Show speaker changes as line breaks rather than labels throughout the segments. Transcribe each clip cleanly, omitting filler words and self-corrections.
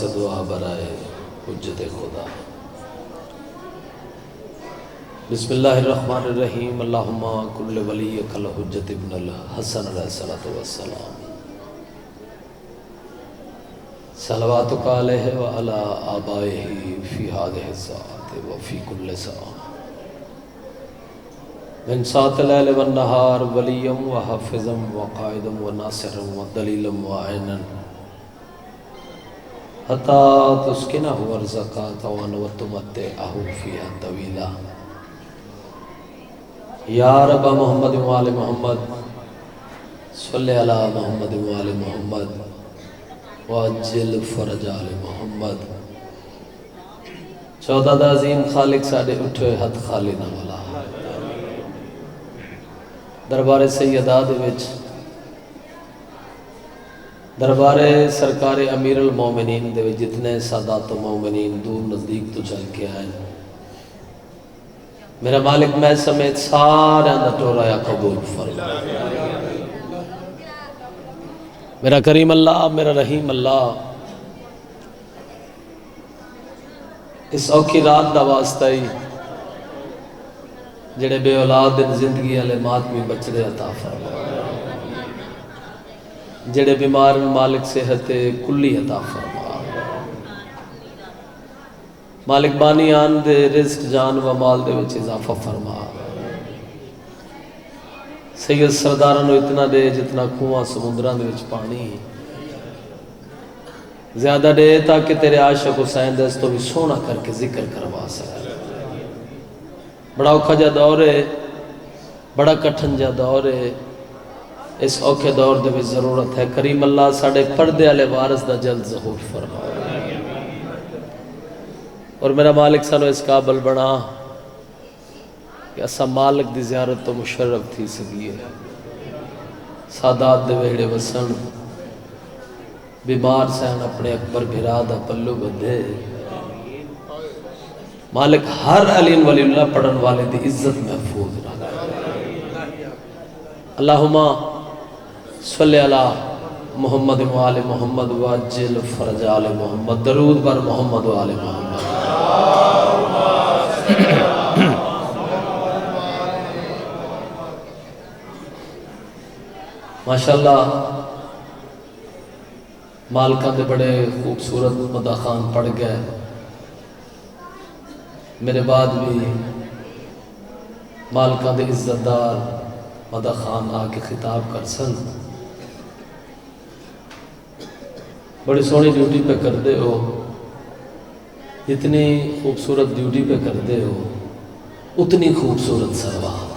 से दुआ बराए हुज्जत खुदा। बिस्मिल्लाहिर्रहमानिर्रहीम। अल्लाहुम्मा कुल्ल वलिय्यकल हुज्जत इब्नुल हसन अलैहिस्सलातु वस्सलाम। सलवातुका अलैहि व अला आबाइहि फी हाज़िहि साअति व फी कुल्लि साअ मिन साअतिल लैल वन नहार वलिय्यम व हाफ़िज़म व क़ाइदम व नासिरम व दलीलम व ऐनन हत्ता तुस्किनहु अर्ज़क़ातवन व तुमत्तिअहु फ़ीहा तवीला। या रब मोहम्मद व आले मोहम्मद सल्लि अला मोहम्मद व आले मोहम्मद वाजिल फरज आले मोहम्मद। चौदह दा अज़ीम खालिक साडे उठे हथ खाली ना वाला दरबारे सैयदा दे विच दरबारे सरकारे अमीरुल मोमिनीन दे विच जितने सादात मोमिनीन दूर नज़दीक तो चल के आए, मेरा मालिक मैं समेत सारे दा टोराया कबूल फरमा। मेरा करीम अल्लाह, मेरा रहीम अल्लाह, इस औखी रात दा वास्ता ही जेड़े बे औलाद दिन जिंदगी वाले मातमी बचड़े अता फरमा, जेड़े बीमार मालिक सेहत कुल्ली अता फरमा। मालिक बानी आन दे रिज़्क जान व माल दे विच इजाफा फरमा। सैयद सरदारां नूं इतना दे जितना कुआं समुद्रां दे विच पानी, ज्यादा दे ताकि तेरे आशिक हुसैन दे तो भी सोना करके जिक्र करवा सके। बड़ा औखा जा दौर है, बड़ा कठिन जा दौर है। इस औखे दौर दे विच जरूरत है करीम अल्लाह साडे पर्दे वाले वारिस दा जल्द ज़हूर फरमा। और मेरा मालिक सानू इस काबल बना कि असा मालिक दी ज़ियारत तो मुशर्रफ थी सकी है। सादात दे वेड़े वसन, बीमार सहन अपने अकबर भिरा दा पल्लू बंधे। मालिक हर अलीन वलीउल्लाह पढ़न वाले दी इज्जत महफूज रख। अल्लाहुम्मा सल्लि अला मोहम्मद व आले मोहम्मद वाजिल फरज आले मोहम्मद। दरूद बर मोहम्मद व आले मोहम्मद। माशाअल्लाह मालका दे बड़े खूबसूरत मदाखान पढ़ गए। मेरे बाद भी मालका दे इज्जतदार मदाखान आके खिताब कर सन। बड़ी सोहनी ड्यूटी पे करते हो, जितनी खूबसूरत ड्यूटी पे करते हो उतनी खूबसूरत सलवात।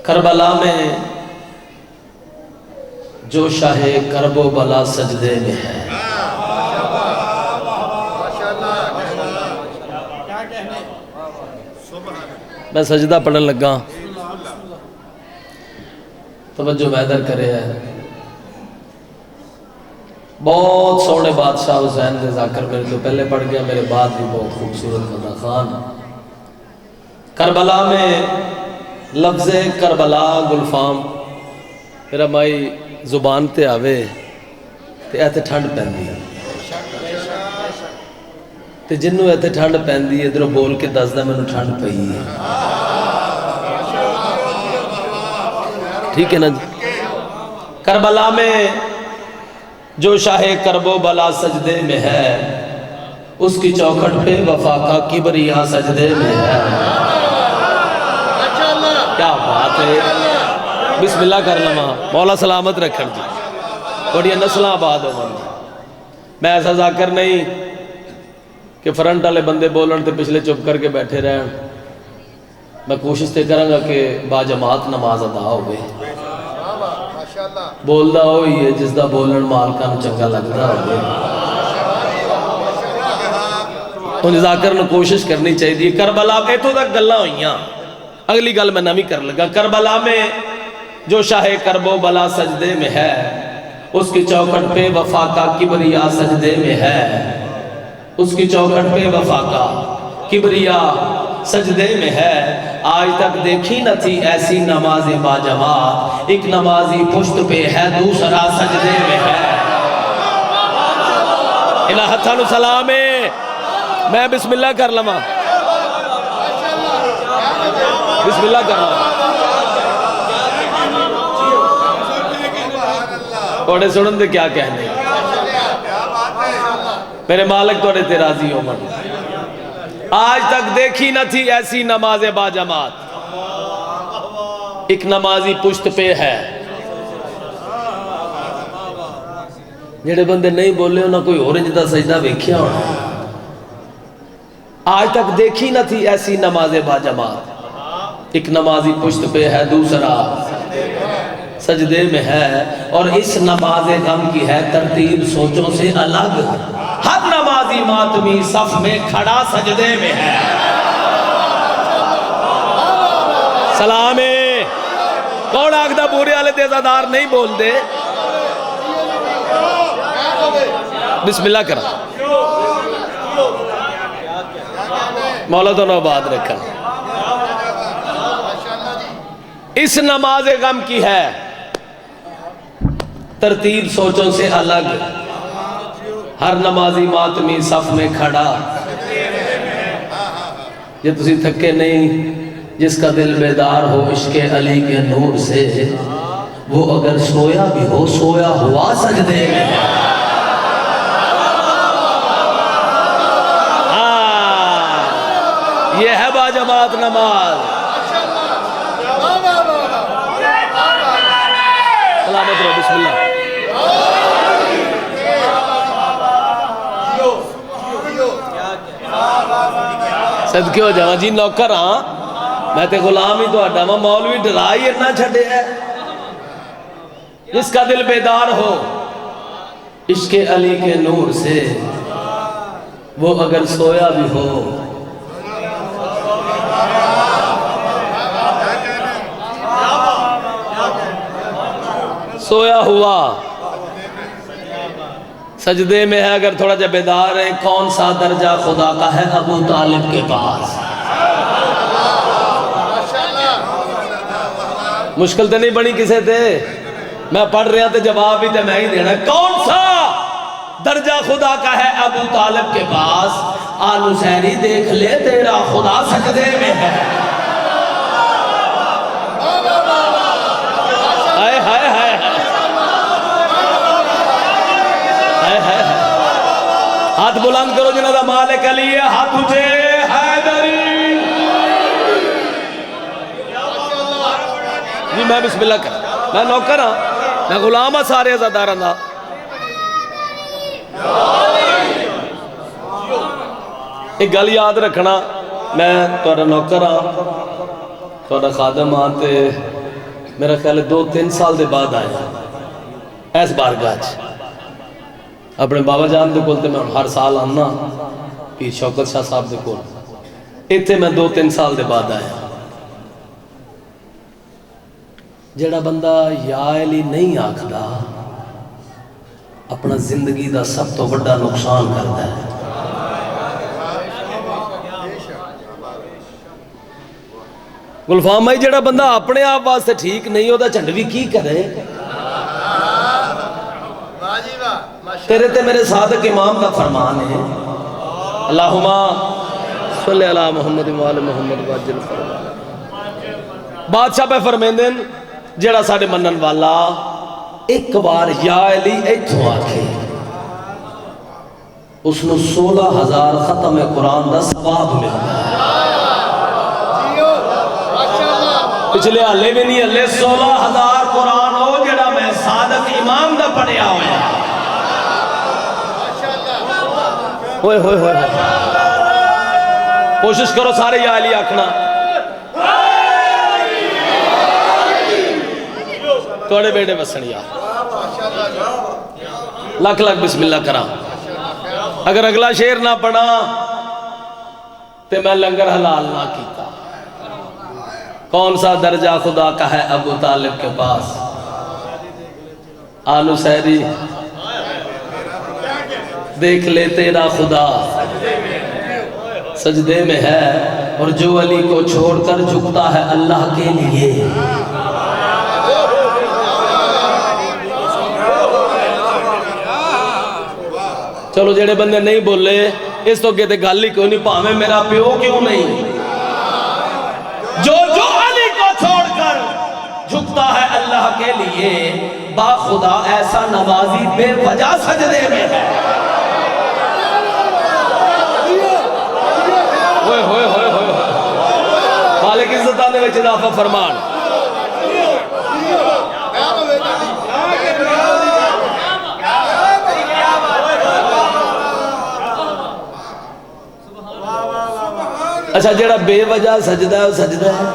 करबला में जो शाहे करबो बला सजदे में है, मैं सजदा पढ़न लगा तवज्जो मैदर करे है। बहुत सोहने बादशाह हुसैन दे ज़ाकर मेरे तो पहले पढ़ गया, मेरे बाद भी बहुत खूबसूरत मदा खान। करबला में लफ्ज़ करबला गुलफाम मेरा माई जुबान ते आवे ते इत्थे ठंड पैंदी है, ते जिन्नू इत्थे ठंड पैंदी इधरों बोल के दसदा मैनू ठंड पई है। ठीक है ना जी। करबला में जो शाहे करबो बला सजदे में है, उसकी चौखट पे वफा का किबरिया सजदे में है। क्या बात है। बिस्मिल्लाह कर लवा, मौला सलामत रखन जी, थोड़ी नस्ल आबाद हो। मैं ऐसा जाकर नहीं कि फ्रंट वाले बंदे बोलन तो पिछले चुप करके बैठे रहन। मैं कोशिश तो करांगा कि बाजमात नमाज अदा हो। बोलता हो ही है जिसका बोलन मालका नूं चंगा लगता हो। जाकर कोशिश करनी चाहिए। करबला इतों तक गल्लां होईयां, अगली गल मैं नवी कर लगा। करबला में जो शाहे करबो बला सजदे में है, उसकी चौखट पे वफा का किबरिया सजदे में है। उसकी चौखट पे वफा का किबरिया सजदे में है। आज तक देखी न थी ऐसी नमाज बाजमात, एक नमाजी पुश्त पे है दूसरा सजदे में है। इन्हां हत्थां नूं सलाम है। मैं बिस्मिल्लाह कर लवां, बिस्मिल्लाह कर लवां। थोड़े सुनन दे क्या कहने, मेरे मालिक थोड़े ते राजी हो मन। आज तक देखी न थी ऐसी नमाज बाजमात, एक नमाजी पुश्त पे है। जेड़े बंदे नहीं बोले उन्हें कोई होर इंज दा सजदा वेख्या होना। आज तक देखी न थी ऐसी नमाज बाजमात, एक नमाजी पुश्त पे है दूसरा सजदे में है। और इस नमाज गम की है तरतीब सोचों से अलग, हर नमाजी मातमी सफ में खड़ा सजदे में है। सलामे कौन आखदा बुरे वाले देजादार नहीं बोल दे। बिस्मिल्लाह करा, मौला तो आबाद रखा। इस नमाज गम की है तरतीब सोचों से अलग, हर नमाजी मातमी सफ में खड़ा। ये तुसी थके नहीं, जिसका दिल बेदार हो इश्क़े अली के नूर से, वो अगर सोया भी हो सोया हुआ सजदे में। हाँ, ये है बाजमात नमाज। सलामत रहो, बिस्मिल्लाह। सदके हो जावा जी, नौकर हाँ, मैं तो गुलाम ही तो वा। मौलवी डरा ही इन्ना छड़े है। जिसका दिल बेदार हो इश्क़े अली के नूर से, वो अगर सोया भी हो सोया हुआ सजदे में है। अगर थोड़ा जा बेदार है, कौन सा दर्जा खुदा का है अबू तालिब के पास। मुश्किल तो नहीं बनी किसे थे, मैं पढ़ रहा तो जवाब भी तो मैं ही देना। कौन सा दर्जा खुदा का है अबू तालिब के पास। आलू सहरी देख ले तेरा खुदा सजदे में है। हाय हाय हाय हाय हाय। हाथ बुलंद करो जिन्हों दा मालिक अली है, हाथ उठे हैदरी। जी मैं बिस्मिल्लाह कर, मैं नौकर हाँ, मैं गुलाम हाँ सारे अज़ादारां दा। एक गल याद रखना, मैं तुहाडा नौकर हाँ, तुहाडा खादम हाँ। ते मेरा ख्याल है 2-3 साल के बाद आया इस बारगाह अपने बाबा जान के कोल। मैं हर साल आना पीर शौकत शाह साहब के कोल। इत्थे मैं 2-3 साल के बाद आया। जेड़ा बंदा या अली नहीं आखदा, अपना जिंदगी का सब तो बड़ा नुकसान करता है। गुलफाम भाई, जेड़ा बंदा अपने आप वास्ते ठीक नहीं होता, झंड भी की करे। तेरे ते मेरे सादक इमाम का फरमान है, अल्लाहुम्मा सल्ली अला मुहम्मद व आले मुहम्मद वाजिल फरमान। बादशाह पे फरमांदे न, जेड़ा साडे मनन वाला एक बार या अली इथों आखे, उसनू 16,000 खत्म कुरान का सवाब मिलता है। पिछले हाले भी नहीं, हले 16,000 कुरान हो जेड़ा मैं सादक इमाम दा पढ़िया होया। होए होए होए, कोशिश करो सारे या अली आखना। थोड़े बेटे बसनिया लख लख बिस्मिल्लाह करा। अगर अगला शेर ना पढ़ा तो मैं लंगर हलाल ना किया। कौन सा दर्जा खुदा का है अबू तालिब के पास। आलू सहरी देख ले तेरा खुदा सजदे में है, और जो अली को छोड़कर झुकता है अल्लाह के लिए। चलो जेड़े बंदे नहीं बोले इस तो अगे गल ही कोई नहीं, भावे मेरा प्यो क्यों नहीं, जो जो अली को छोड़कर झुकता है अल्लाह के लिए, बाखुदा ऐसा नवाजी बेवजह सजदे में है। होए होए होए होए, मालिक इज्जतां दे विच इजाफा फरमान। अच्छा जेड़ा बेवजह सजदा है सजदा है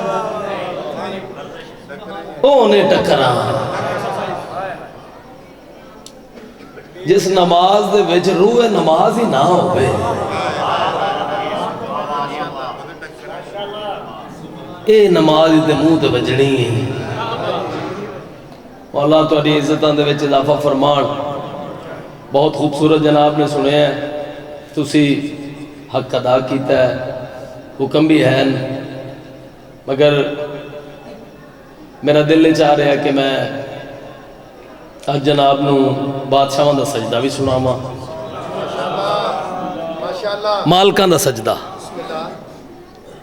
उन्हें टकरा, जिस नमाज दे विच रूह नमाज ही ना होवे, ये नमाज दे मुंह ते वजनी है। मौला तुहाडी इज्जतां दे विच इजाफा फरमान। बहुत खूबसूरत जनाब ने सुनिया, तुसी हक अदा किया है, हुक्म भी है, मगर मेरा दिल चाह रहा है कि मैं आज जनाब नू बादशाह का सजदा भी सुनावा, मालकां दा सजदा,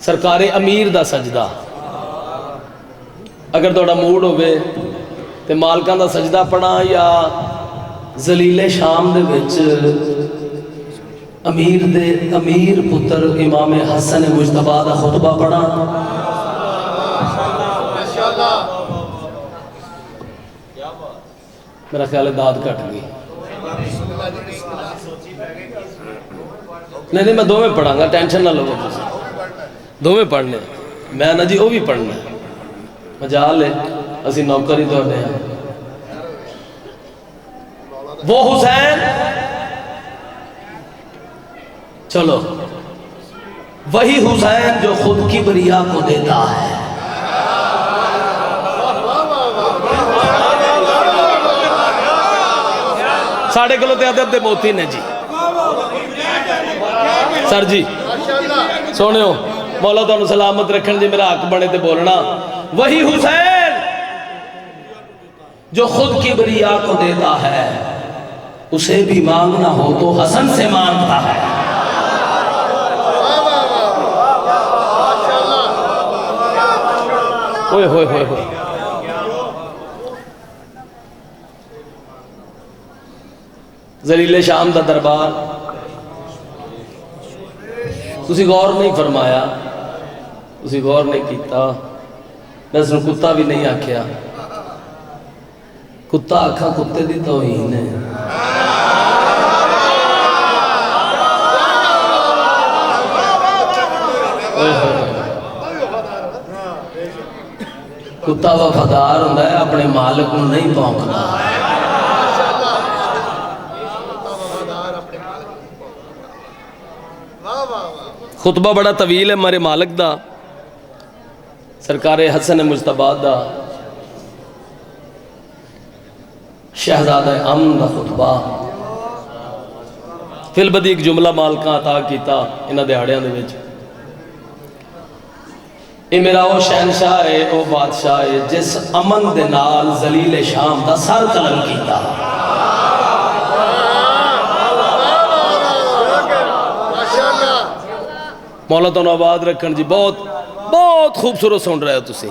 सरकारे अमीर दा सजदा। अगर थोड़ा मूड होवे तो मालकां दा सजदा पढ़ा या जलीले शाम दे विच अमीर पुत्र इमाम हसन मुजतबा दा खुतबा पढ़ा। मेरा ख्याल है दाद घट गई। नहीं मैं दोवें पढ़ांगा, टेंशन ना लो, दोवें पढ़ने मैं ना जी वो भी पढ़ना मजाल है, असी नौकर ही तुहाडे हां। वो हुसैन, चलो वही हुसैन जो खुद की बरिया को देता है। साढ़े किलो ते अदब दे मोती ने जी, सर जी सुनियो, मौला तुहानू सलामत रखन जी, मेरा हक बने ते बोलना। वही हुसैन जो खुद की बरिया को देता है, उसे भी मांगना हो तो हसन से मांगता है। ओए होए होए होए, जलीले शाम का दरबार तुसी गौर नहीं फरमाया, तुसी गौर नहीं किया। मैं इसनूं कुत्ता भी नहीं आख्या, कुत्ता आखा कुत्ते दी तौहीन है। कुत्ता वफादार होंदा है, अपने मालिक को नहीं भौंकदा। खुतबा बड़ा तवील है मेरे मालिक दा, सरकारे हसन मुजतबा दा, शहजादा अमन दा खुतबा। फिल बदी एक जुमला मालकां अता किया इन्हां दिहाड़ियां दे विच। ये मेरा वो शहनशाह है, वो बादशाह है जिस अमन दे नाल जलीले शाम दा सर कलम किया। मौला तो आबाद रखन जी, बहुत बहुत खूबसूरत सुन रहे हो तुसी।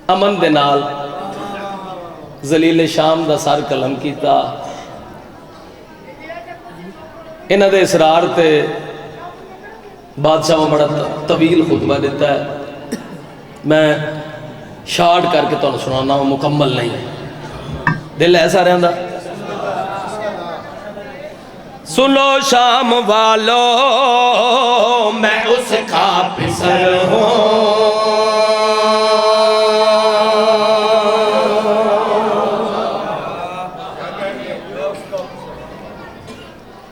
अमन दे नाल जलीले शाम दा सर कलम किया। इन्हां दे इसरार ते बादशाह बड़ा तवील खुतबा देता है, मैं शार्ट करके तुहानू सुनाना, मुकम्मल नहीं। दिल है सारियां दा? सुनो शाम वालो मैं उसका फिसर हूँ,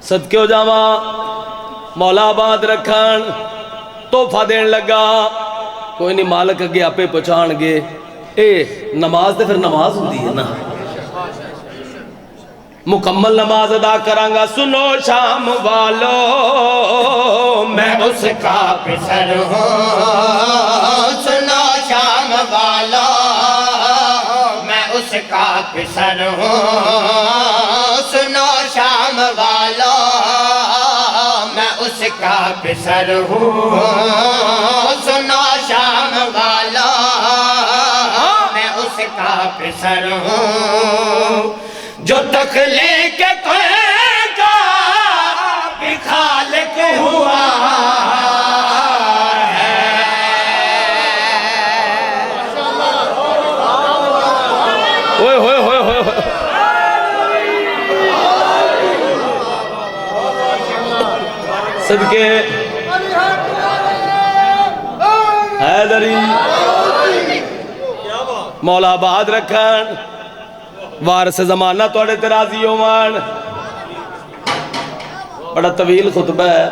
सदके हो जावा मौला आबाद रखन। तोहफा देन लगा, कोई नहीं मालिक अगे आपे पहुँचाणगे। ए नमाज तो फिर नमाज होंदी है ना, मुकम्मल नमाज अदा करांगा। सुनो शाम वालो मैं
उसका पिसर हूँ, सुनो शाम वालो मैं उसका पिसर हूँ, सुनो शाम वालो मैं उसका पिसर हूँ, सुनो शाम वालो मैं उसका पिसर हूँ। जो तख्लीक का भी खालिक हुआ है,
ओए होए होए होए होए। सदके हैदरी मौला आबाद रखन, वारस जमाना थोड़े ते राजी होवन। बड़ा तवील खुतबा है,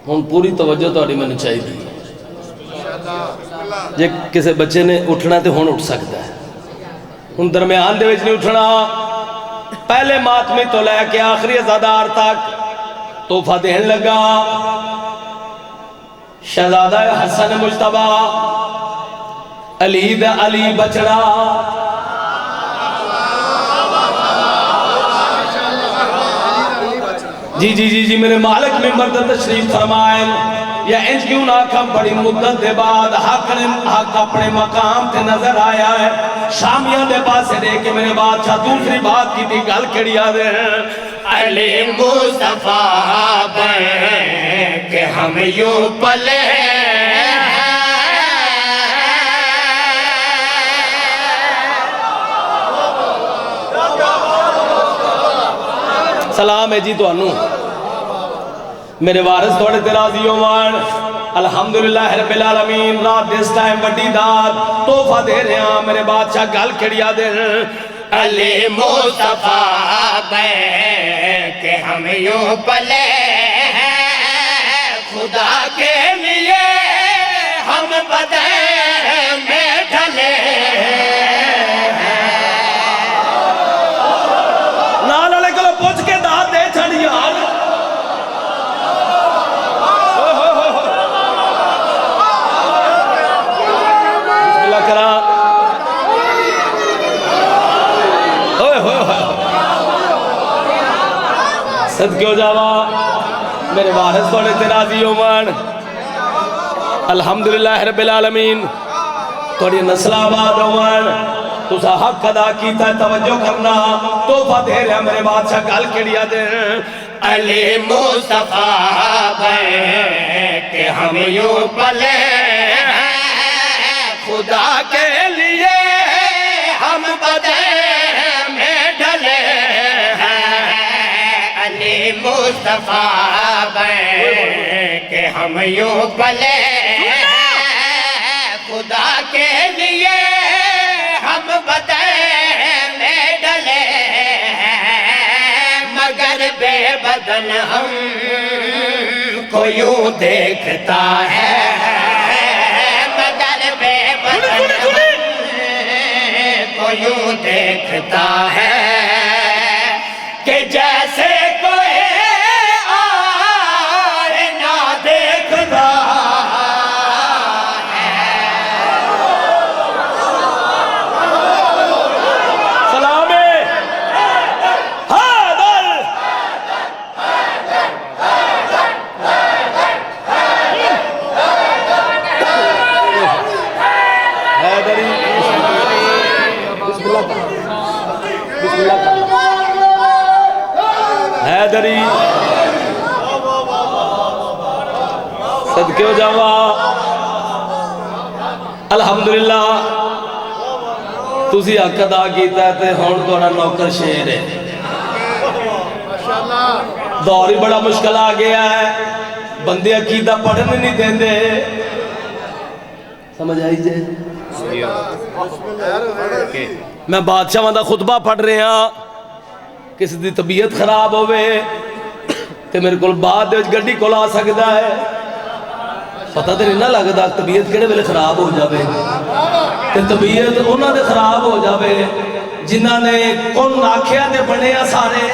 हुण पूरी तवज्जो थोड़ी मैनूं चाहिए। जे किसी बच्चे ने उठना तो हुण उठ सकता है, हुण दरम्यान दे विच नहीं उठना। पहले मातमी तो लैके आखिरी अज़ादार तक तोहफा देन लगा। शहजादा हसन मुश्तबा अली दा अली बचड़ा, जी जी जी जी मेरे मालिक मिंबर पर तशरीफ फरमाए। या इंज क्यों ना कम, बड़ी मुद्दत के बाद हक अपने मकाम ते नजर आया है। शामिया दे पास देख के मेरे बादशाह दूसरी बात की थी, गल केड़ी आ दे
अली मुस्तफा बन के हम यूं पले,
सलाम है जी तुहानू। मेरे वारिस थोड़े ते राजी होवन। अल्हम्दुलिल्लाह रब्बिल आलमीन। रात दिस टाइम बड़ी दात तोहफा दे रहे हैं मेरे बादशाह, गल खड़िया दे
अली मुस्तफा के हम यूं पले हैं, खुदा के लिए हम बदन में ढले
नाल वाले को पूछ के दात दे छड़ यार। बिस्मिल्लाह करा। सदके हो जावा मेरे वारिस थोड़े ते राजी होवन। अल्हम्दुलिल्लाह रब्बिल आलमीन। थोड़ी नस्ल आबाद होवन। तुसा हक अदा कीता, तवज्जो करना। तोहफा दे रहा मेरे बादशाह, गल केड़िया दे
अली मुस्तफा के हम यूं पले हैं, खुदा के लिए हम बदन में ढले हैं। अली मुस्तफा के हम यूं पले हैं, खुदा के लिए हम बदन में डले हैं। मगर बेबदन हम को यूं देखता है, मगर बेबदन को यूं देखता है कि जैसे कोई आईना देखता है।
सलामे हादर हैदरी। बिस्मिल्लाह बिस्मिल्लाह हैदरी। सदके हो जावा। अल्हम्दुलिल्लाह तुसी हक अदा कीता ते हुण तुहाडा नौकर शेर है। दौर ही बड़ा मुश्किल आ गया है, बंदे अकीदा पढ़ने नहीं देंदे। समझ आई जे? मैं बादशाह का खुतबा पढ़ रहा, किसी की तबीयत खराब होवे ते मेरे को बाद गड्डी को आ सकता है, पता तो नहीं ना लगता तबीयत किहड़े वेले खराब हो जाए। ते तबीयत उन्होंने खराब हो जाए, जिन्होंने कौन आख्या ते बने आ सारे।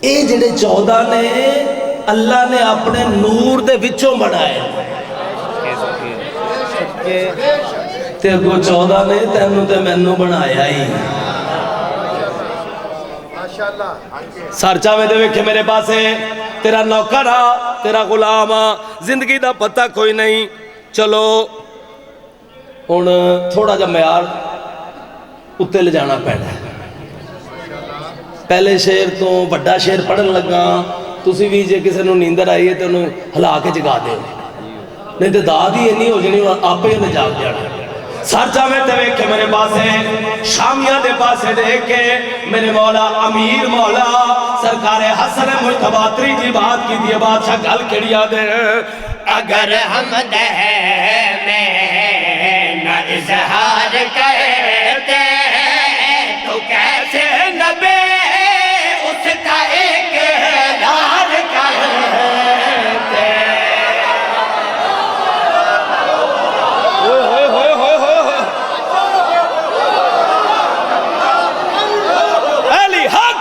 ये जेडे 14 ने अल्लाह ने अपने नूर दे विचों बनाए ते अगो 14 ने तेनू ते मैनू बनाया ही। सर चावे दे वेखे मेरे पासे तेरा नौकर आ तेरा गुलाम आ जिंदगी दा पता कोई नहीं। चलो हुण थोड़ा जा म्यार उत्ते ले जाना पैना। पहले शेर तो वड्डा शेर पढ़न लगा तुसी भी जे किसी नींदर आई है तो उन्होंने हिला के जगा दो नहीं तो दाद ही इन्नी हो जानी आपे ही जाग जाना। सर चावे ते वेखे मेरे पासे शामिया दे पासे देख के मेरे मौला अमीर मौला सरकार हसन मुर्तबात्री जी बात की दी बादशाह गल केड़ी याद है।
अगर हम दह में न इजहार करते तो कैसे नबे उसका इकरार करते।
अली हक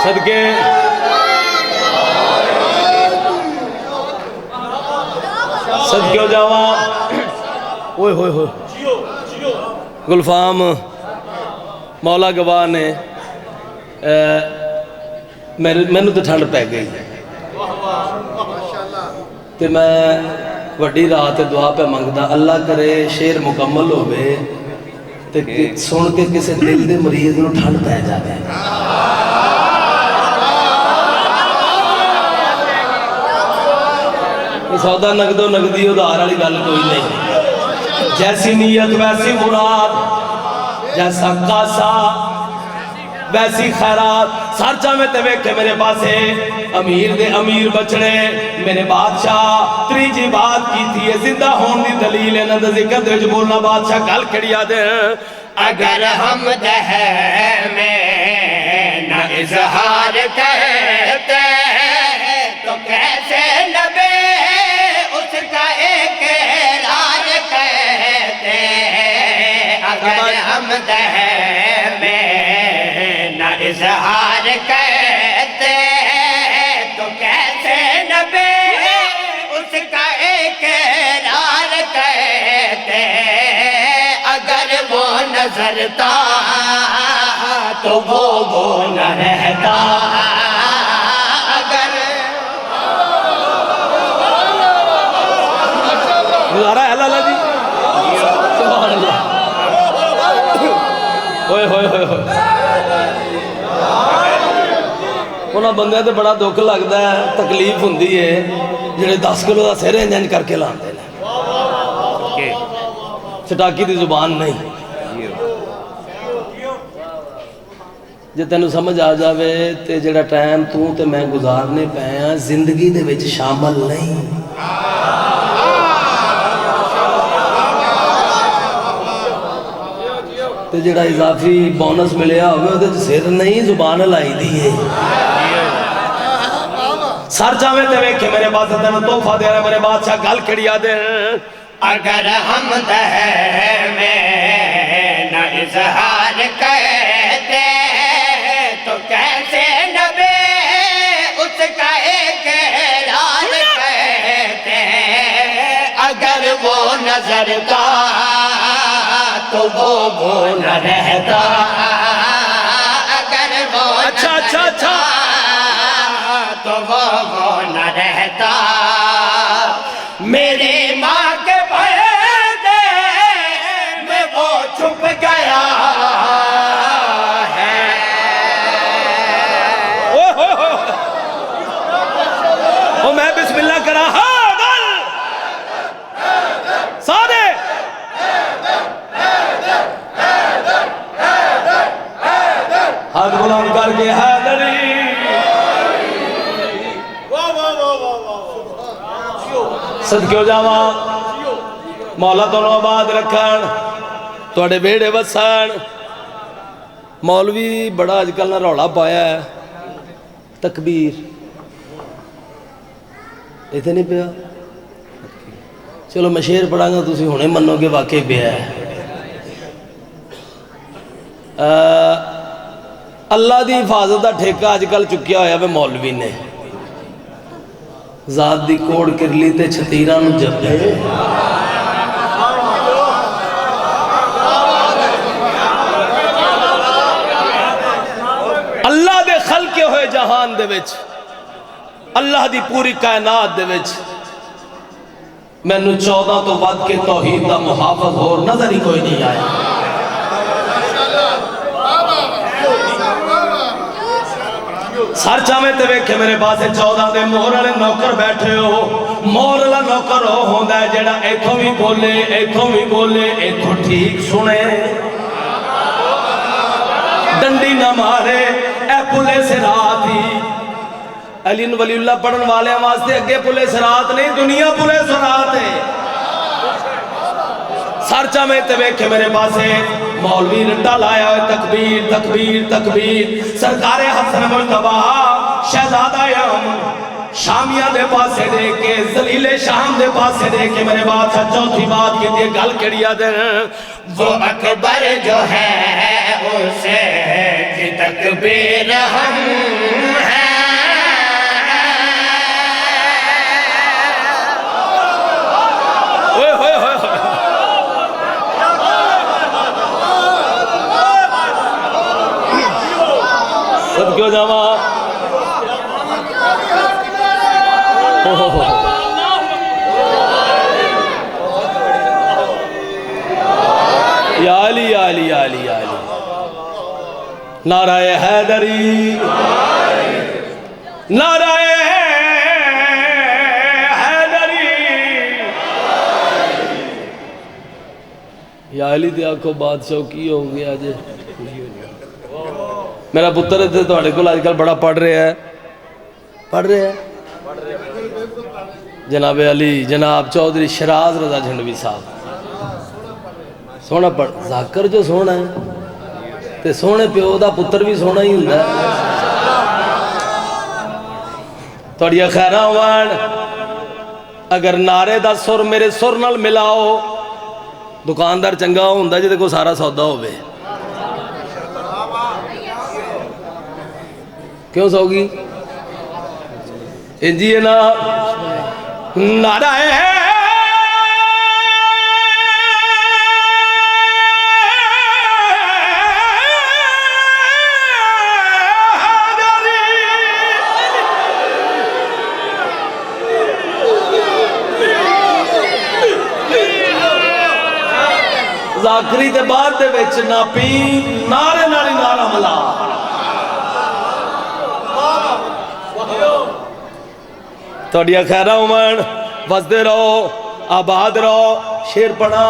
सदके सदके जावा। ओए होए होए गुलफाम मौला गवाह ने मैनू तो ठंड पै गई तो मैं वड्डी रात दुआ पे मंगदा अल्लाह करे शेर मुकम्मल होवे ते सुन के किसी दिल के मरीज नूं ठंड पै जाए। सौदा नगदो नगदी उधार वाली गल कोई नहीं। जैसी नीयत वैसी मुराद जैसा कासा वैसी खैरात। सर चावे ते वेखे मेरे पासे अमीर दे अमीर बचने मेरे बादशाह त्रीजी बात की थी जिंदा होने की दलील इन्हां दा जिक्र दे विच बोलना बादशाह गल केड़ी याद है।
अगर हम दह में न इजहार करते तो कैसे नबे उसका इकरार करते। अगर हम दह में न इजहार करते तो कैसे नबे उसका इकरार करते। अगर वो नजरता तो वो न रहता। अगर
गुजारा है लाला जी सुभान अल्लाह। ओए होए होए होए उन्होंने बंदे तो बड़ा दुख लगता है तकलीफ होंगी है जेडे 10 किलो का सिर इंज करके लाते हैं चटाकी की जुबान नहीं। जे तेन समझ आ जाए तो जेड़ा टाइम तू तो मैं गुजारने पे हाँ जिंदगी दे विच शामिल नहीं। तो जेड़ा इजाफी बोनस मिलया हो सिर नहीं जुबान लाई दी है। सर चावे ते वेखे मेरे पास तेन तोहफा दे रहा मेरे बादशाह गल केड़ी याद है।
अगर हम दह में न इजहार करते तो कैसे नबे उसका इकरार करते। अगर वो नजर का तो वो न रहता। अगर वो
अच्छा अच्छा अच्छा
तो वो न रहता। मेरी माँ के पर्दे में वो छुप गया है।
ओ मैं बिस्मिल्लाह करा हाँ गल सारे हाथ बुलंद करके हैदरी सदके जावा मौला तुहानू आबाद रखन तुहाडे बेड़े वसन मौलवी बड़ा अजकल ना रौला पाया है तकबीर इतने नहीं पिया। चलो मैं शेर पढ़ांगा तुम हुणे मनोगे वाकई पिया है। अल्लाह की हिफाजत का ठेका अजकल चुकिया होया वे मौलवी ने। जात दी कोड़ किरली ते छतीरा नूं जपे। अल्लाह दे खलके होए जहान दे विच, अल्लाह दी पूरी कायनात दे विच मैनू 14 तो वध के तौहीद दा मुहाफिज होर नजर ही कोई नहीं आया। सर चावे ते वेखे मेरे पास 14 दे मोहर वाले नौकर बैठे हो। मोहर वाला नौकर वो होंदा है जेड़ा इथों भी बोले इथों भी बोले इथों ठीक सुने, डंडी ना मारे। ए पुले सिरात ही अली वलीउल्लाह पढ़न वाले वास्ते अगे पुले सिरात नहीं, दुनिया पुले सिरात है। सरचा में ते वेखे मेरे पासे मौलवी रट्टा लाया है तकबीर तकबीर तकबीर। सरकारे हसन मुस्तफा शहजादा शामिया दे पासे दे के जलीले शाम दे पासे दे के मेरे बात चौथी बात की गल केड़िया दे
वो अकबर जो है उसे की तकबीर हम है।
ओए होए होए सब क्यों जावा या अली या अली या अली या अली। नाराए हैदरी नाराए हैदरी। या अली ते आखो बादशाह की हो गया अज। मेरा पुत्र इतने तुहाडे कोल अजकल बड़ा पढ़ रहा है जनाब अली जनाब चौधरी शराज रजा झंडवी साहब सोहना पढ़। जाकर जो सोहना है ते सोहने प्यो का पुत्र भी सोहना ही होंदा है। तुहाडियां खैरां होवन। अगर नारे दा सुर मेरे सुर नाल मिलाओ दुकानदार चंगा होंदा जिहदे कोल सारा सौदा होवे। क्यों सौगी इंजी है ना नारा है जाकरी दे बाद दे विच ना पी नारे नारी नारा मला। तुहाडियां खैरां होवन वसदे रहो आबाद रहो। शेर पढ़ा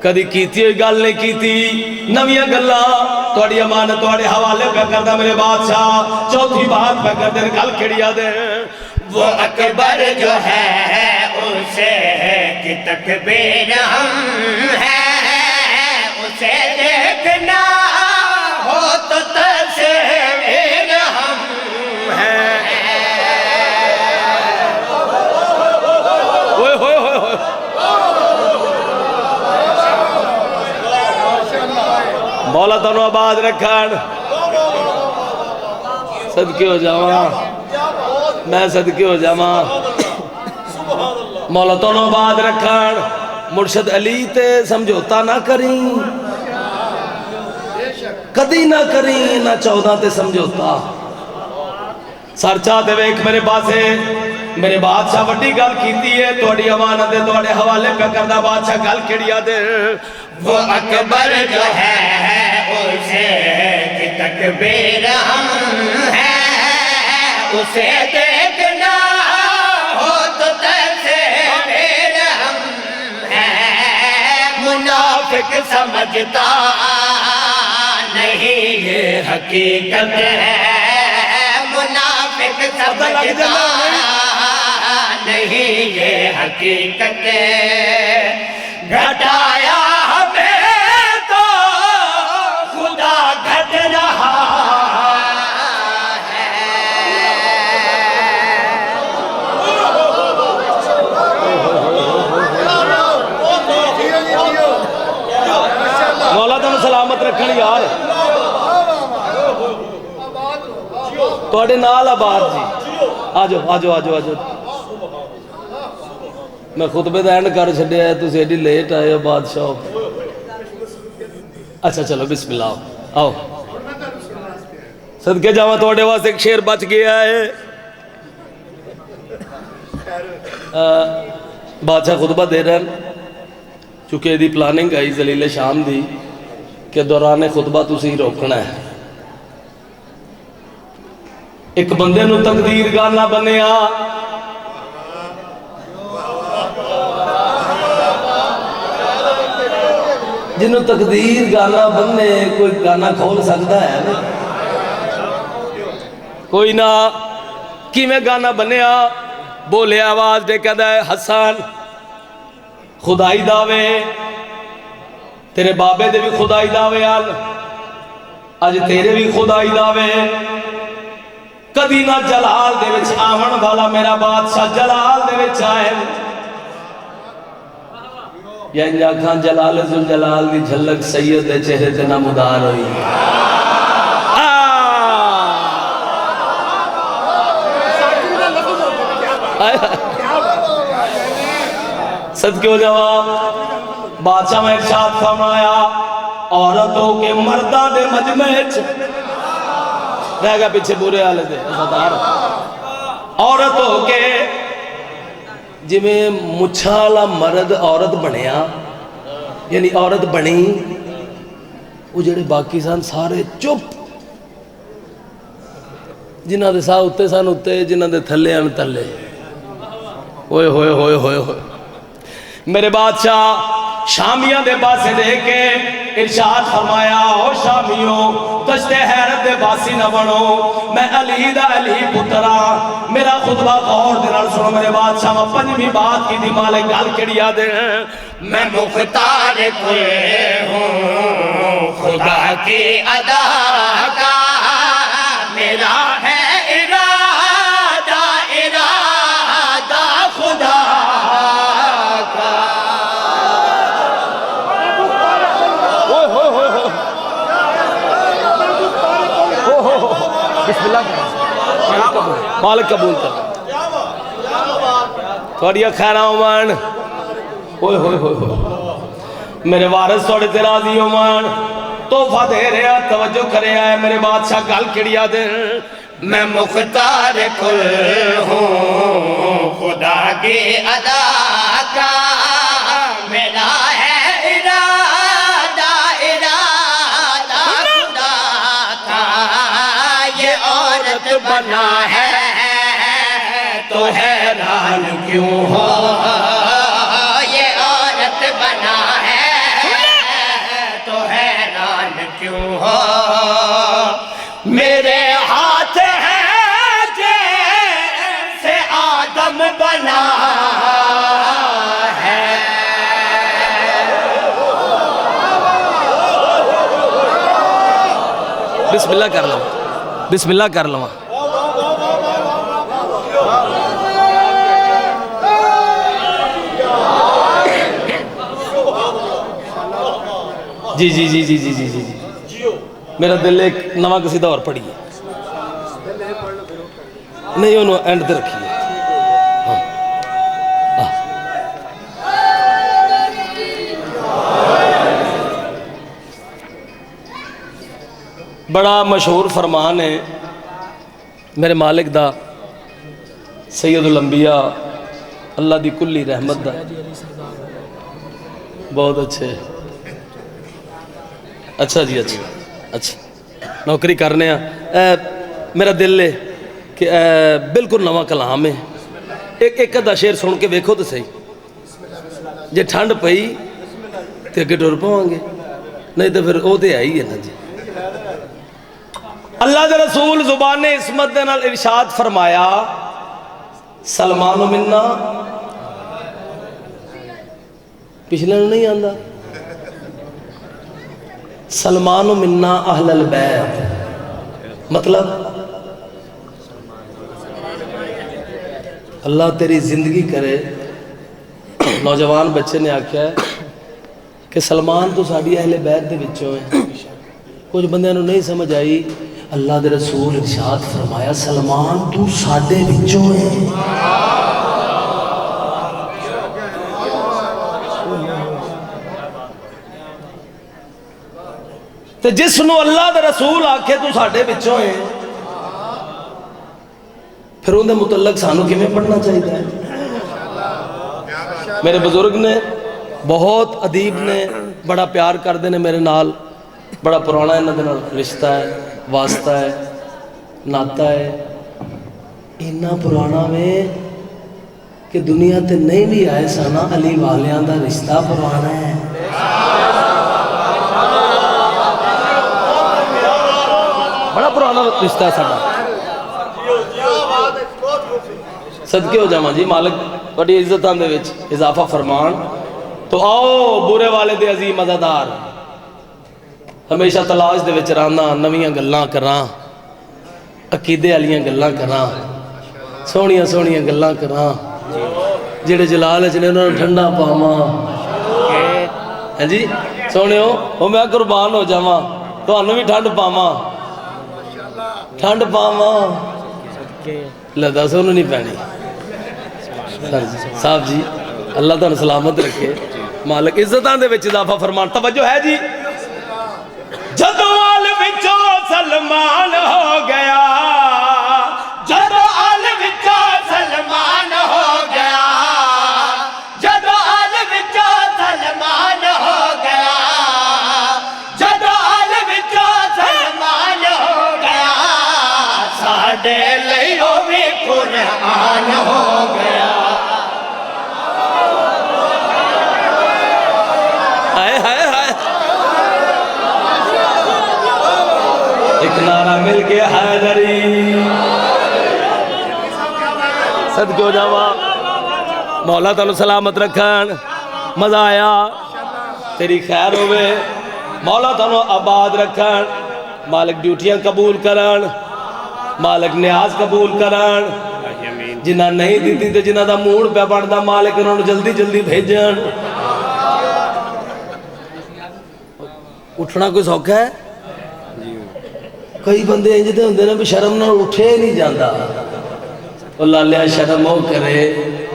कदी कीती हुई गल नहीं कीती नवीं गल्लां तुहाडी अमानत तुहाडे हवाले पे करदा मेरे बादशाह। चौथी बात पे करदे गल केड़िया दे
वो अकबर जो है उसे की तकबीर हम है। उसे देखना हो तो तस्वीर हम है।
ओए होए होए होए मौला तुहानू आबाद रखन। सदके हो जावा मैं सदके हो जावा मौला तुहानू आबाद रखन। मुर्शद अली ते समझौता ना करी कदी ना करी ना 14 ते समझौता। सरचा दे वेख मेरे पासे मेरे बादशाह वड्डी गल कीती है तुहाडी अमानत दे तुहाडे हवाले पे करदा बादशाह गल केड़िया दे
वो अकबर जो है उसे की तकबीर हम है। उसे देखना हो तो तस्वीर हम है। मुनाफिक समझता नहीं ये हकीकत है। मुनाफिक समझता नहीं ये हकीकत है। घटाया हमें तो
रखन यार तुहाडे नाल आबाद जी आ जाओ आ जाओ आ जाओ आ जाओ मैं खुतबे दा एंड कर छड्डिया तुसीं एडी लेट आए हो बादशाह अच्छा चलो बिस्मिल्लाह आओ सदके जावा तुहाडे वास्ते एक शेर बच गया है बादशाह खुतबा दे रहे हैं चूंकि यदि प्लानिंग आई जलीले शाम दी के दौरान खुतबा तुसी रोकना है एक बंदे नूं तकदीर गाना बनिया जिन्हों तकदीर गाना बनने कोई गाना खोल सकता है ना कोई ना किवें गाना बनिया बोले आवाज दे कहता है हसन खुदाई दावे तेरे बाबे दे भी खुदाई दावे आल अज तेरे भी खुदाई दावे कदी ना जलाल दे विच आवन वाला मेरा बादशाह जलाल दे विच आए या आखा जलाल जुल जलाल दी झलक सैयद दे चेहरे ते नमदार हुई सदके हो जावा बादशाह में इरशाद फरमाया औरतों के मर्दा दे मजमे च रह गया पीछे बुरे हाल दे सरदार औरतों के जिमें मुछा वाला मर्द औरत बनया यानी औरत बनी वो जेडे बाकी सन सारे चुप जिन्हों के साह उत्ते सन उत्ते जिन्हों के थले अन थले होए होए होए होए होए मेरे बादशाह शामिया दे पासे देख के इरशाद फरमाया ओ शामियों तश्ते हैरत दे बासी न बनो मैं अली दा अली पुत्रा मेरा खुतबा गौर दे नाल सुनो मेरे बादशाह मैं पंजवीं बात की दी मालिक गल केड़ी याद है
मैं मुख्तार कुल हूँ खुदा की अदा का मेरा है इरादा इरादा खुदा का
मालिक कबूल कर थोड़िया खैर मान होए होए होए मेरे वारिस थोड़े ते राजी हो मान तोहफा दे रहा तवज्जो करे है मेरे बादशाह गल केड़ी दे
मैं मुख्तार कुल हूँ खुदा की अदा का मेरा है इरादा इरादा खुदा का ये औरत बना है तो हैरान क्यों हो ये औरत बना है तो हैरान क्यों हो मेरे हाथ है जैसे आदम बना है
बिस्मिल्लाह कर लो बिस्मिल्लाह कर लो जी जी जी जी जी जी जी जी मेरा दिल एक नवा कसीदा और पढ़िए नहीं उन्होंने एंड ते रखिए बड़ा मशहूर फरमान है मेरे मालिक दा सैयदुल अंबिया अल्लाह दी कुल्ली रहमत दा बहुत अच्छे अच्छा जी अच्छा अच्छा नौकरी करने मेरा दिल है कि बिल्कुल नवा कलाम है एक अद्धा शेर सुन के वेखो तो सही जे ठंड पई तो अगे टुर पावांगे नहीं तो फिर वो तो है ही है ना जी अल्लाह के रसूल जुबान ने इसमत दे नाल इरशाद फरमाया सलमान मिन्ना पिछले नहीं आंदा सलमान मिन्ना अहलल बैत मतलब अल्लाह तेरी जिंदगी करे नौजवान बच्चे ने आख्या कि सलमान तो साड़ी अहले बैत दे विचों है कुछ बंदे नहीं समझ आई। अल्लाह के रसूल इरशाद फरमाया सलमान तू साडे विचों है। ते जिसनों अल्लाह के रसूल आखे तू साडे विचों है, फिर उनके मुतल्लक सानू किवें पढ़ना चाहिए। मेरे बुजुर्ग ने बहुत अदीब ने बड़ा प्यार करते हैं मेरे नाल, बड़ा पुराना इन्हां दे नाल रिश्ता है, वास्ता है, नाता है। इन्ना पुराना में कि दुनिया ते नहीं भी आए सना अली वालियां दा रिश्ता पुराना है। बड़ा पुराना रिश्ता है साडा। सदके हो जावां जी, मालिक तुहाडी इज्जतां दे विच इजाफा फरमान। तो आओ बुरे वाले दे अजीम अज़ादार, हमेशा तलाश दे विच रहना, नवीं गल्लां करां, अकीदे वालियां गल्लां करां, सोहणियां सोहणियां गल्लां करां, जेड़े जलाल च ने उन्हां नूं ठंडा पावां। हां जी सोहणियो, ओ मैं कुर्बान हो जावां, तुहानूं भी ठंड पावां, ठंड पावां। ले दस उन्होंने नहीं पैनी। साहब जी अल्लाह तुहानूं सलामत रखे, मालिक इज्जतां दे विच इजाफा फरमान। तवज्जो है जी। जदों अल विचों सलमान हो गया,
जदों अल विचों सलमान हो गया, जदों अल विचों सलमान हो गया, जदों अल विचों सलमान हो गया, साडे लई ओ भी कुरान हो गया।
हाय हाय हाय, एक नारा मिल के हैदरी। सदके हो जावा, मौला तुहानूं सलामत रखन। मज़ा आया, तेरी खैर होवे, मौला तुहानूं आबाद रखन। मालिक ड्यूटियां कबूल करन, मालिक न्याज कबूल करन। जिन्हां नहीं दी तो जिन्हां दा मूड पे बनता मालिक उन्होंने जल्दी जल्दी भेजन। उठना कोई सौखा है? कई बंदे इंज दे हुंदे ने भी शर्म नाल उठे नहीं जाता। ओ लालिया शर्म हो करे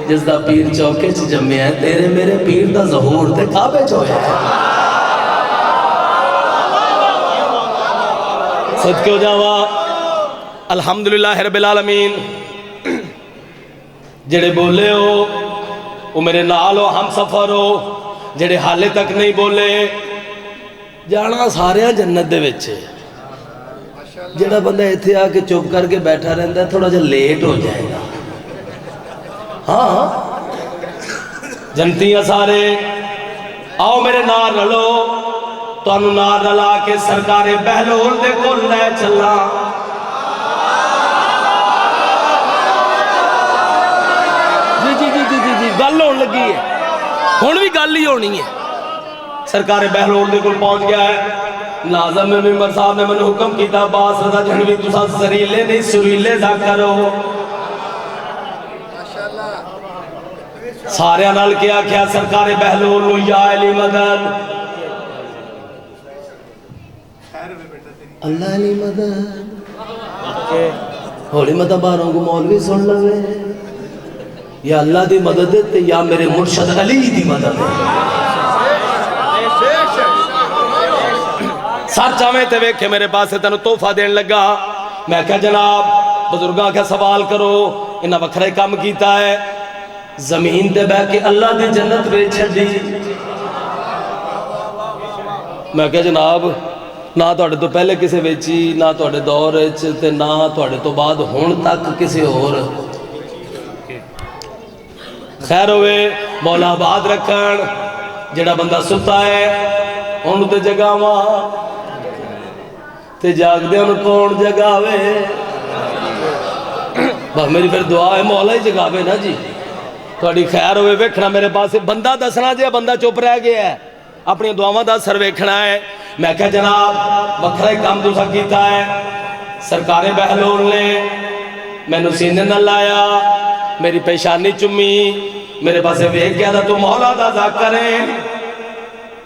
जिसदा पीर चौके च जम्मिया है, तेरे मेरे पीर दा ज़हूर ते काबे च होया है। सदके हो जावा, अल्हम्दुलिल्लाह रब्बिल आलमीन। जेड़े बोले हो वो मेरे नाल हो, हम सफर हो। जेड़े हाले तक नहीं बोले, जाना सारे जन्नत दे विच। जेड़ा बंदा इत्थे आके चुप करके बैठा रहता थोड़ा जा लेट हो जाएगा। हाँ जनती सारे आओ मेरे नाल रलो, तुहानूं नाल रला के सरकारे बहलोल दे कोल लै चला। जी जी जी जी जी जी गल होने लगी है, हुण भी गल ही होनी है। सरकारे बहलोल दे कोल पहुंच गया है। नाज़िम मिंबर साहब ने मैंने हुक्म किया, बास रदा जनवी तुसा सरीले नहीं सुरीले जा करो। सारे नाल क्या आख्या सरकारे बहलोल या अली मदद, अल्लाह अली मदद। होली मत बारों को मौलवी सुन लवे, या अल्लाह की मदद है या मेरे मुर्शद अली की मदद है। सर चावे ते वेखे मेरे पास तेन तोहफा देन लगा। मैं क्या जनाब बजुर्गों का सवाल करो, इन्हें वखरा ही काम किया है। जमीन ते बह के अल्लाह की जन्नत वेच छड्डी। मैं क्या जनाब ना तुहाडे तो पहले किसे वेची, ना तुहाडे दौर च, ना तुहाडे तो बाद हुण तक किसी होर। खैर होवे, मौला आबाद रखन। जेड़ा बंदा सुता है उन्होंने तो जगावा, ते जागदे कौन जगावे। बस मेरी फिर दुआ है मौला ही जगावे ना जी। थोड़ी खैर होवे, वेखना मेरे पास बंदा दसना जे बंदा चुप रह गया है, अपनी दुआवां दा असर वेखना है। मैं क्या जनाब वखरा ही काम तुसा कीता है। सरकारे बहलोल ने मैनू सीने न लाया, मेरी पेशानी चुमी, मेरे पास वेख गया था तू मौला दा ज़ाकिर है।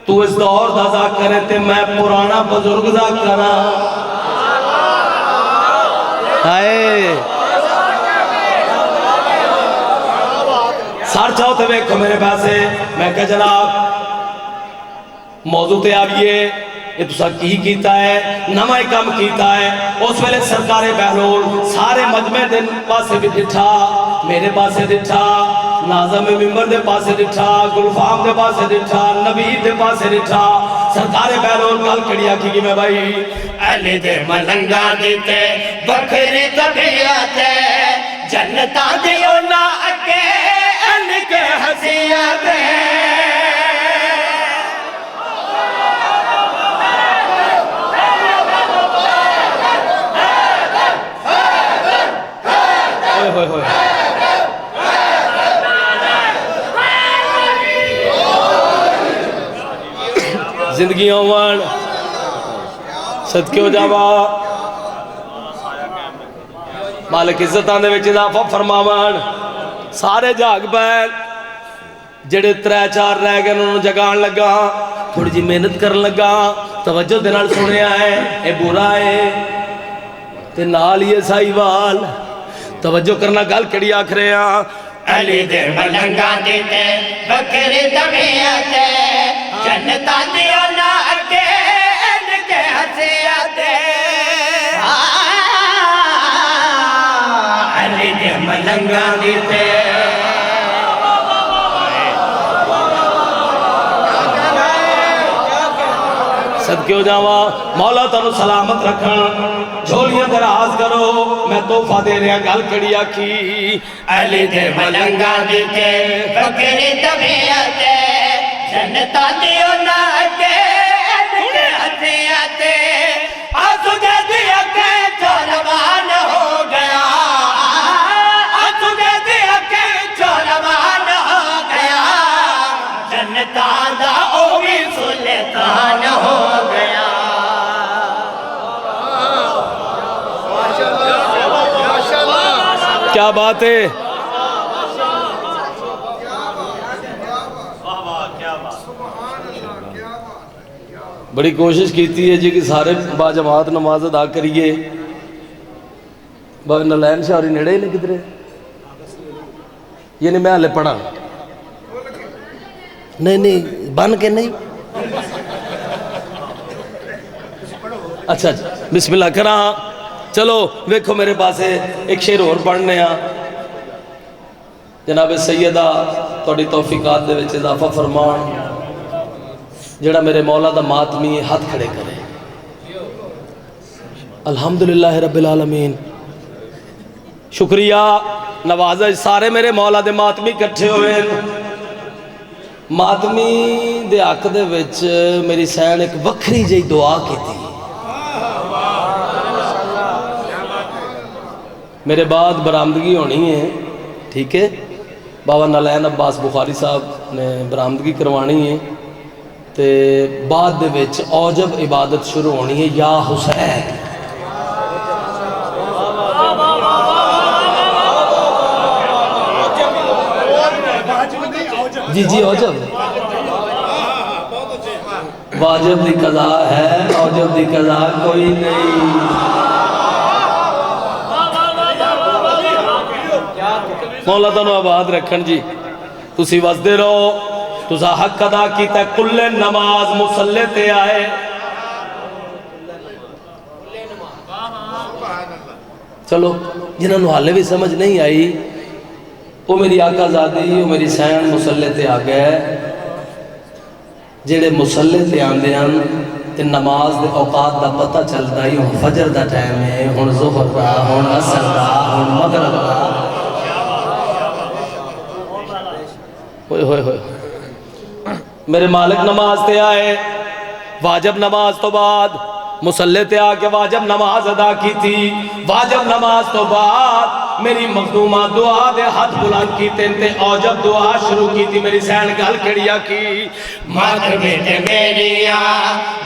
तू इस दौर का जाकर है ते मैं पुराना बुजुर्ग जाकर हाय सर चाहो तो वेखो मेरे पासे। मैं क्या जनाब मौजू ते आइए ये तुसा की कीता है नवा ही काम कीता है। उस वेले सरकारे बहलोल सारे मजमे दे पासे भी दिठा मेरे पासे दिठा नाज़म मिंबर दे पासे दिठा गुलफाम दे पासे दिठा नबीद दे पासे दिठा सरकारे बहलोल गल कड़ी आखी कि मैं भाई
अली दे मलंगा दीते बखरी तबीयत जन्नता दियो ना अगे अनके हसीयत
होए होए जिंदगी होवन सदके हो जावा मालिक इज्जतां दे विच इजाफा फरमावन। सारे जाग पैन जेड़े 3-4 रह गए उन्होंने जगान लगा थोड़ी जी मेहनत करन लगा तवज्जो दे नाल सुनिया है ये बुरा है ते नाल ही साईवाल तवज्जो करना गल कड़ी आख रहे हैं।
अली दे मलंगा दीते बकरी तबीयत जन्नता दियो ना अगे इनके हसीयत अली दे मलंगा दीते
सदके हो जावा मौला तुहानू सलामत रखन झोलियां दराज करो मैं तोहफा दे रहा गल कड़ी आखी।
अली दे मलंगा दीते बकरी तबीयत जन्नता दियो ना अगे इनके हसीयत आसुगे दिया के जवान हो गया आसुगे दिया के जवान हो गया जन्नता दा ओ भी सुल्तान हो गया।
क्या बात है बड़ी कोशिश की है जी कि सारे बाजमात नमाज अदा करिए बाबा नलैन शाहरी नेड़े ही नहीं किधरे ये नहीं मैं हाले पढ़ा नहीं नहीं बन के नहीं अच्छा बिस्मिल्लाह करा चलो वेखो मेरे पास एक शेर और पढ़ने जनाब सैयदा थोड़ी तौफीकात दे विच इजाफा फरमान जेड़ा मेरे मौला दा मातमी हाथ खड़े करे अल्हम्दुलिल्लाह रब्बिल आलमीन शुक्रिया नवाजा सारे मेरे मौला दे मातमी इकट्ठे हुए मातमी दे हक दे विच मेरी सैन एक वखरी जी दुआ की थी। मेरे बाद बरामदगी होनी है ठीक है बाबा नलैन अब्बास बुखारी साहब ने बरामदगी करवानी है तो बाद दे विच औजब इबादत शुरू होनी है या हुसैन जी जी औजब वाजिब दी कज़ा है औजब दी कज़ा कोई नहीं। मौला तुहानू आबाद रखन जी तुसी वसदे रहो तुसा हक अदा कीता कुल्ले नमाज मुसल्ले ते आए चलो जिन्होंने हाले भी समझ नहीं आई वो मेरी आकाजादी वो मेरी सैन मुसल्ले ते आ गए जेड़े मुसल्ले ते आंदे हैं ते नमाज दे औकात दा पता चलता ही हुण फजर दा टाइम है हुण ज़ोहर दा हुण असर दा हुण मगरिब दा होए होए होए मेरे मालिक नमाज ते आए वाजिब नमाज तो बाद मुसल्ले ते आके वाजिब नमाज अदा की थी वाजिब नमाज तो बाद मेरी मखदूमा दुआ दे हाथ बुलंद कीते ते औजब दुआ शुरू की थी मेरी सैन गल कड़िया की
मत बेटे मेरिया